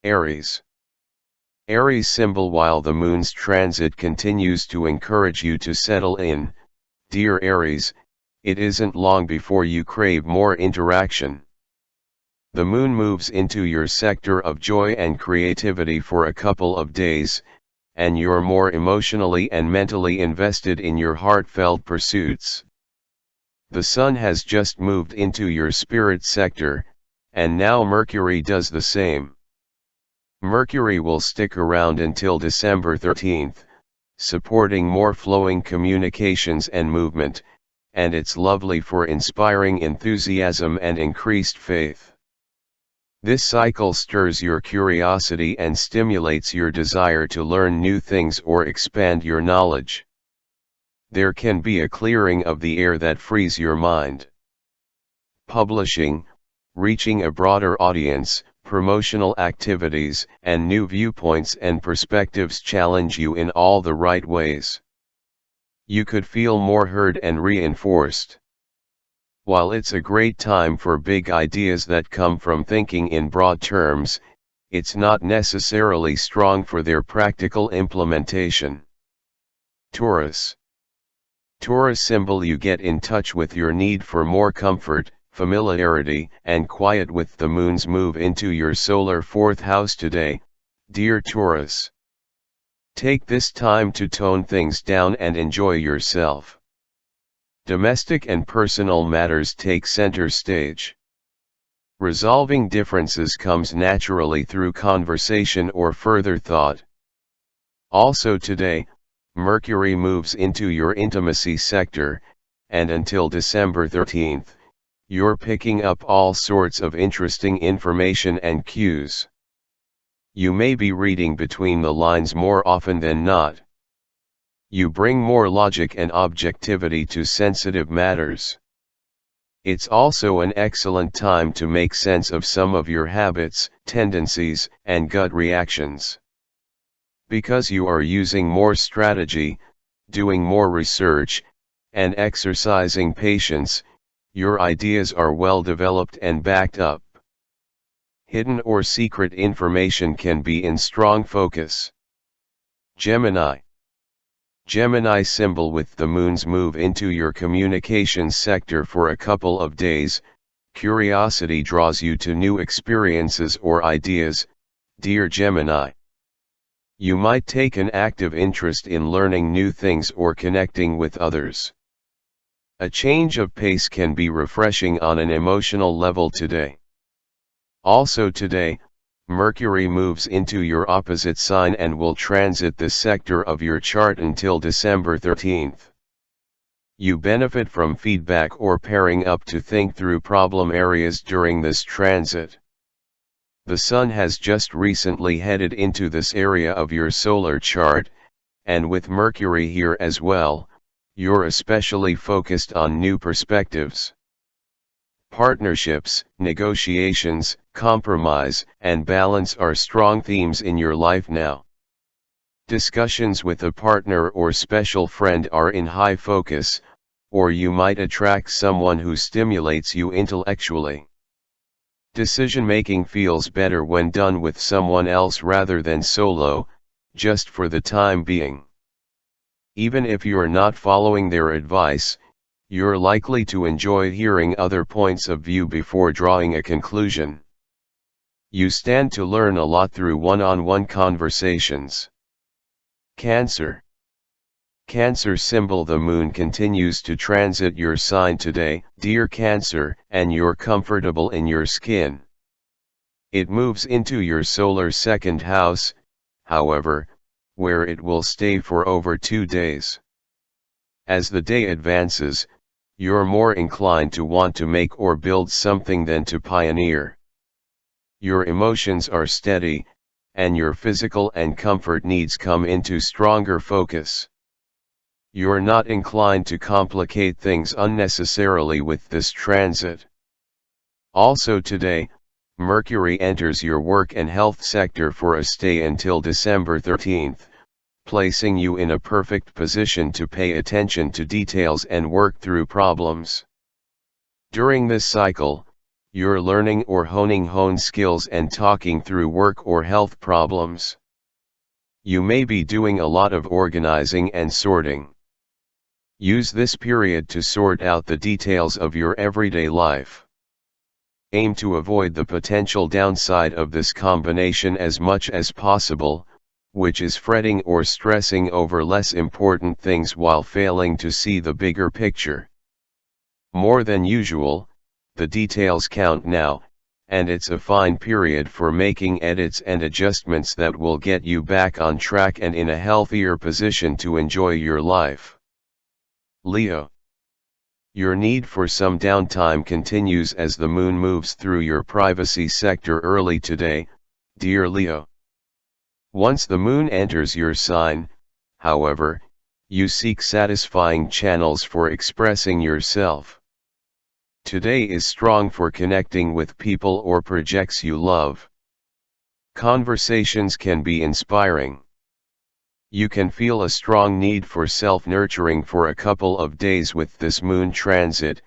Aries. Aries symbol. While the moon's transit continues to encourage you to settle in, dear Aries, it isn't long before you crave more interaction. The moon moves into your sector of joy and creativity for a couple of days, and you're more emotionally and mentally invested in your heartfelt pursuits. The sun has just moved into your spirit sector, and now Mercury does the same. Mercury will stick around until December 13th, supporting more flowing communications and movement, and it's lovely for inspiring enthusiasm and increased faith. This cycle stirs your curiosity and stimulates your desire to learn new things or expand your knowledge. There can be a clearing of the air that frees your mind. Publishing, reaching a broader audience, promotional activities, and new viewpoints and perspectives challenge you in all the right ways. You could feel more heard and reinforced. While it's a great time for big ideas that come from thinking in broad terms, it's not necessarily strong for their practical implementation. Taurus. Taurus symbol. You get in touch with your need for more comfort, familiarity, and quiet with the moon's move into your solar 4th house today, dear Taurus. Take this time to tone things down and enjoy yourself. Domestic and personal matters take center stage. Resolving differences comes naturally through conversation or further thought. Also today, Mercury moves into your intimacy sector, and until December 13th, you're picking up all sorts of interesting information and cues. You may be reading between the lines more often than not. You bring more logic and objectivity to sensitive matters. It's also an excellent time to make sense of some of your habits, tendencies, and gut reactions. Because you are using more strategy, doing more research, and exercising patience, your ideas are well developed and backed up. Hidden or secret information can be in strong focus. Gemini. Gemini symbol. With the moon's move into your communications sector for a couple of days, curiosity draws you to new experiences or ideas, dear Gemini. You might take an active interest in learning new things or connecting with others. A change of pace can be refreshing on an emotional level today. Also today, Mercury moves into your opposite sign and will transit this sector of your chart until December 13th. You benefit from feedback or pairing up to think through problem areas during this transit. The Sun has just recently headed into this area of your solar chart, and with Mercury here as well, you're especially focused on new perspectives. Partnerships, negotiations, compromise, and balance are strong themes in your life now. Discussions with a partner or special friend are in high focus, or you might attract someone who stimulates you intellectually. Decision-making feels better when done with someone else rather than solo, just for the time being. Even if you're not following their advice, you're likely to enjoy hearing other points of view before drawing a conclusion. You stand to learn a lot through one-on-one conversations. Cancer. Cancer symbol. The moon continues to transit your sign today, dear Cancer, and you're comfortable in your skin. It moves into your solar 2nd house, however, where it will stay for over 2 days. As the day advances, you're more inclined to want to make or build something than to pioneer. Your emotions are steady, and your physical and comfort needs come into stronger focus. You're not inclined to complicate things unnecessarily with this transit. Also today, Mercury enters your work and health sector for a stay until December 13th, placing you in a perfect position to pay attention to details and work through problems. During this cycle, You're learning or honing hone skills and talking through work or health problems. You may be doing a lot of organizing and sorting. Use this period to sort out the details of your everyday life. Aim to avoid the potential downside of this combination as much as possible, which is fretting or stressing over less important things while failing to see the bigger picture. More than usual, the details count now, and it's a fine period for making edits and adjustments that will get you back on track and in a healthier position to enjoy your life. Leo. Your need for some downtime continues as the moon moves through your privacy sector early today, dear Leo. Once the moon enters your sign, however, you seek satisfying channels for expressing yourself. Today is strong for connecting with people or projects you love. Conversations can be inspiring. You can feel a strong need for self-nurturing for a couple of days with this moon transit,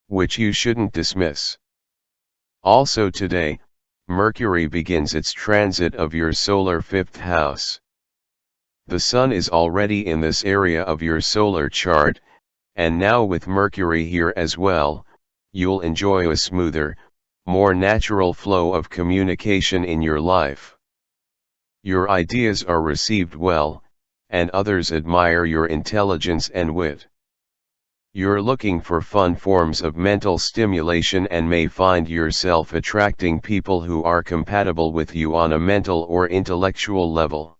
which you shouldn't dismiss. Also today, Mercury begins its transit of your solar fifth house. The Sun is already in this area of your solar chart, and now with Mercury here as well, you'll enjoy a smoother, more natural flow of communication in your life. Your ideas are received well, and others admire your intelligence and wit. You're looking for fun forms of mental stimulation and may find yourself attracting people who are compatible with you on a mental or intellectual level.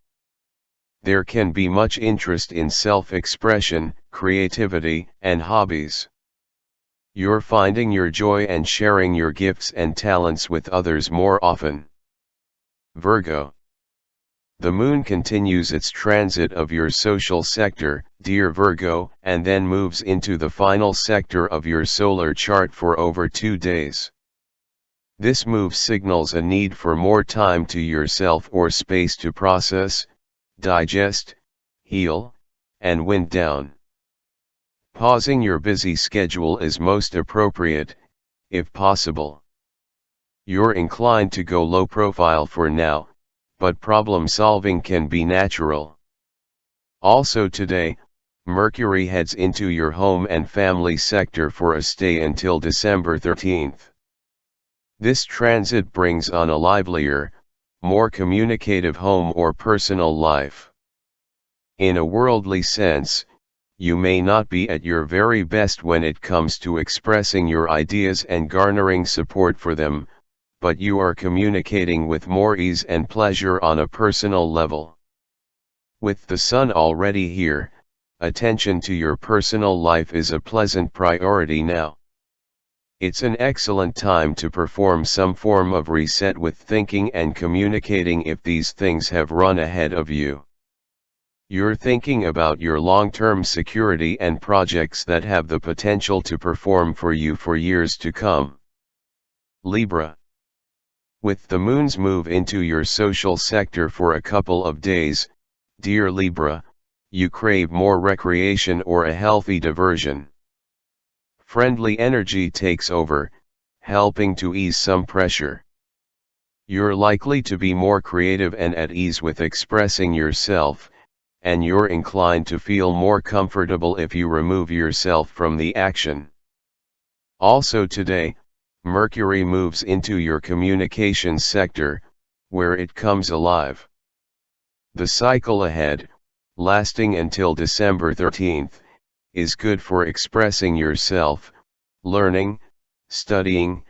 There can be much interest in self-expression, creativity, and hobbies. You're finding your joy and sharing your gifts and talents with others more often. Virgo. The moon continues its transit of your social sector, dear Virgo, and then moves into the final sector of your solar chart for over 2 days. This move signals a need for more time to yourself or space to process, digest, heal, and wind down. Pausing your busy schedule is most appropriate, if possible. You're inclined to go low profile for now, but problem solving can be natural. Also today, Mercury heads into your home and family sector for a stay until December 13th. This transit brings on a livelier, more communicative home or personal life. In a worldly sense, you may not be at your very best when it comes to expressing your ideas and garnering support for them, but you are communicating with more ease and pleasure on a personal level. With the Sun already here, attention to your personal life is a pleasant priority now. It's an excellent time to perform some form of reset with thinking and communicating if these things have run ahead of you. You're thinking about your long-term security and projects that have the potential to perform for you for years to come. Libra. With the moon's move into your social sector for a couple of days, dear Libra, you crave more recreation or a healthy diversion. Friendly energy takes over, helping to ease some pressure. You're likely to be more creative and at ease with expressing yourself, and you're inclined to feel more comfortable if you remove yourself from the action. Also today, Mercury moves into your communications sector, where it comes alive. The cycle ahead, lasting until December 13th, is good for expressing yourself, learning, studying,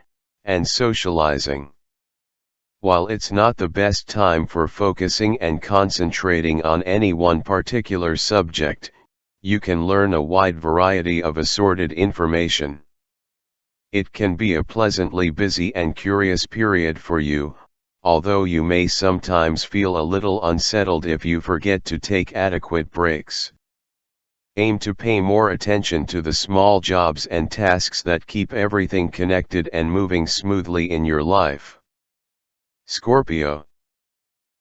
and socializing. While it's not the best time for focusing and concentrating on any one particular subject, you can learn a wide variety of assorted information. It can be a pleasantly busy and curious period for you, although you may sometimes feel a little unsettled if you forget to take adequate breaks. Aim to pay more attention to the small jobs and tasks that keep everything connected and moving smoothly in your life. Scorpio.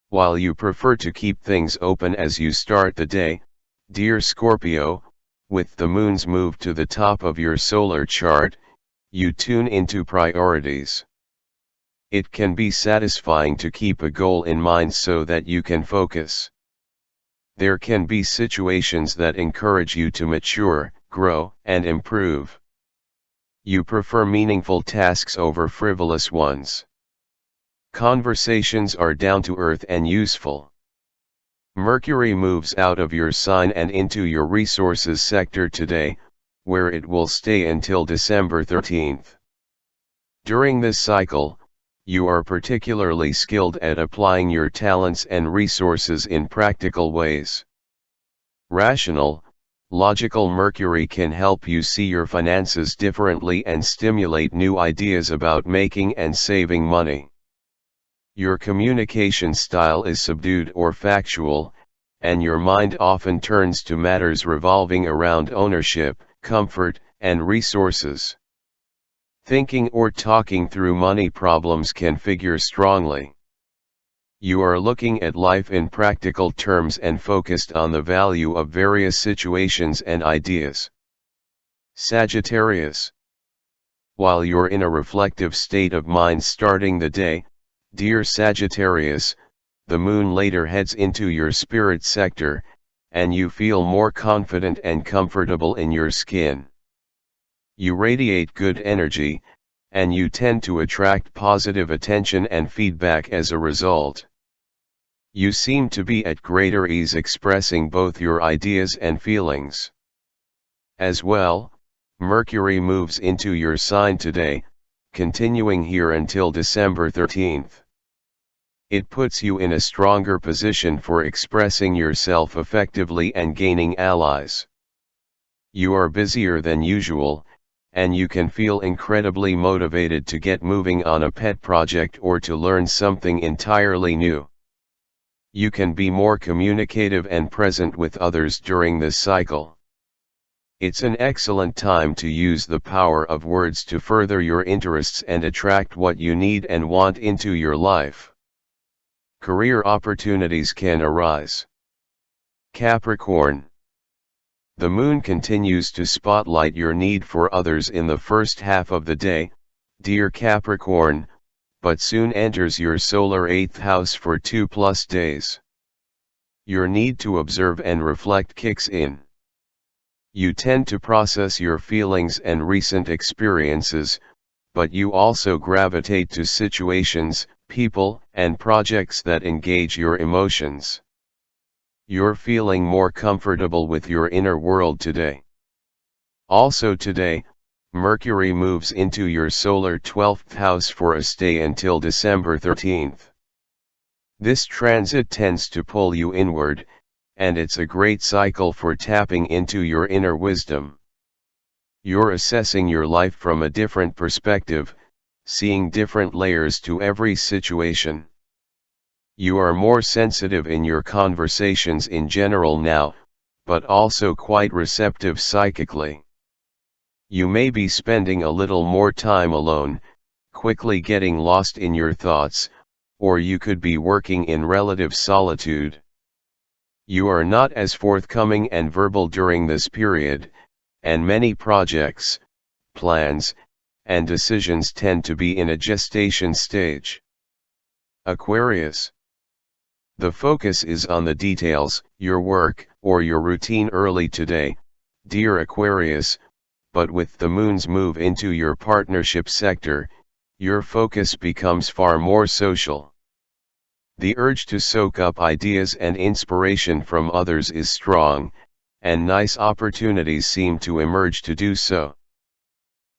While you prefer to keep things open as you start the day, dear Scorpio, with the moon's move to the top of your solar chart, you tune into priorities. It can be satisfying to keep a goal in mind so that you can focus. There can be situations that encourage you to mature, grow, and improve. You prefer meaningful tasks over frivolous ones. Conversations are down to earth and useful. Mercury moves out of your sign and into your resources sector today, where it will stay until December 13th. During this cycle, you are particularly skilled at applying your talents and resources in practical ways. Rational, logical Mercury can help you see your finances differently and stimulate new ideas about making and saving money. Your communication style is subdued or factual, and your mind often turns to matters revolving around ownership, comfort, and resources. Thinking or talking through money problems can figure strongly. You are looking at life in practical terms and focused on the value of various situations and ideas. Sagittarius. While you're in a reflective state of mind starting the day, dear Sagittarius, the moon later heads into your spirit sector, and you feel more confident and comfortable in your skin. You radiate good energy, and you tend to attract positive attention and feedback as a result. You seem to be at greater ease expressing both your ideas and feelings. As well, Mercury moves into your sign today, continuing here until December 13th. It puts you in a stronger position for expressing yourself effectively and gaining allies. You are busier than usual, and you can feel incredibly motivated to get moving on a pet project or to learn something entirely new. You can be more communicative and present with others during this cycle. It's an excellent time to use the power of words to further your interests and attract what you need and want into your life. Career opportunities can arise. Capricorn. The moon continues to spotlight your need for others in the first half of the day, dear Capricorn, but soon enters your solar 8th house for 2+ days. Your need to observe and reflect kicks in. You tend to process your feelings and recent experiences, but you also gravitate to situations, people, and projects that engage your emotions. You're feeling more comfortable with your inner world today. Also today, Mercury moves into your solar 12th house for a stay until December 13th. This transit tends to pull you inward, and it's a great cycle for tapping into your inner wisdom. You're assessing your life from a different perspective, seeing different layers to every situation. You are more sensitive in your conversations in general now, but also quite receptive psychically. You may be spending a little more time alone, quickly getting lost in your thoughts, or you could be working in relative solitude. You are not as forthcoming and verbal during this period, and many projects, plans, and decisions tend to be in a gestation stage. Aquarius. The focus is on the details, your work, or your routine early today, dear Aquarius, but with the moon's move into your partnership sector, your focus becomes far more social. The urge to soak up ideas and inspiration from others is strong, and nice opportunities seem to emerge to do so.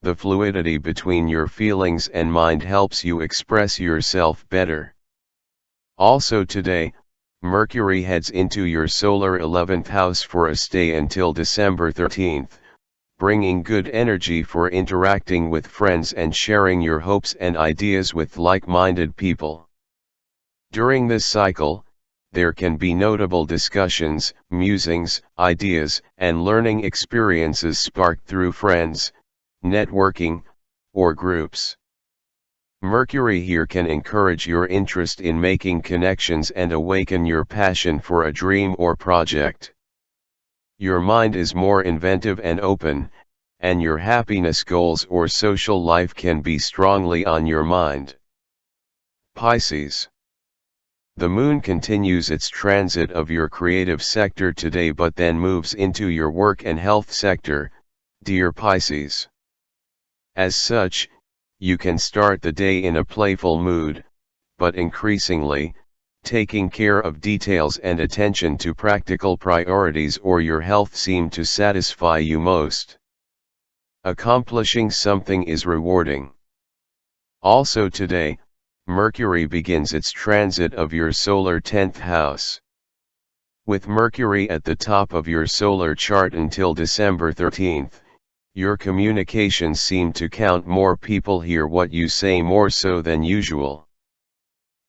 The fluidity between your feelings and mind helps you express yourself better. Also today, Mercury heads into your solar 11th house for a stay until December 13th, bringing good energy for interacting with friends and sharing your hopes and ideas with like-minded people. During this cycle, there can be notable discussions, musings, ideas, and learning experiences sparked through friends, networking, or groups. Mercury here can encourage your interest in making connections and awaken your passion for a dream or project. Your mind is more inventive and open, and your happiness goals or social life can be strongly on your mind. Pisces. The moon continues its transit of your creative sector today but then moves into your work and health sector, dear Pisces. As such, you can start the day in a playful mood, but increasingly, taking care of details and attention to practical priorities or your health seem to satisfy you most. Accomplishing something is rewarding. Also today, Mercury begins its transit of your solar 10th house. With Mercury at the top of your solar chart until December 13th, your communications seem to count. More people hear what you say more so than usual.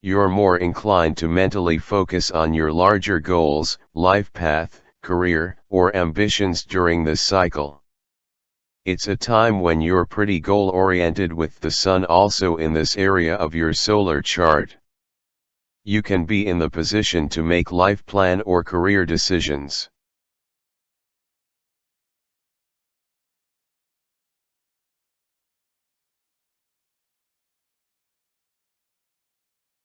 You're more inclined to mentally focus on your larger goals, life path, career, or ambitions during this cycle. It's a time when you're pretty goal-oriented with the sun also in this area of your solar chart. You can be in the position to make life plan or career decisions.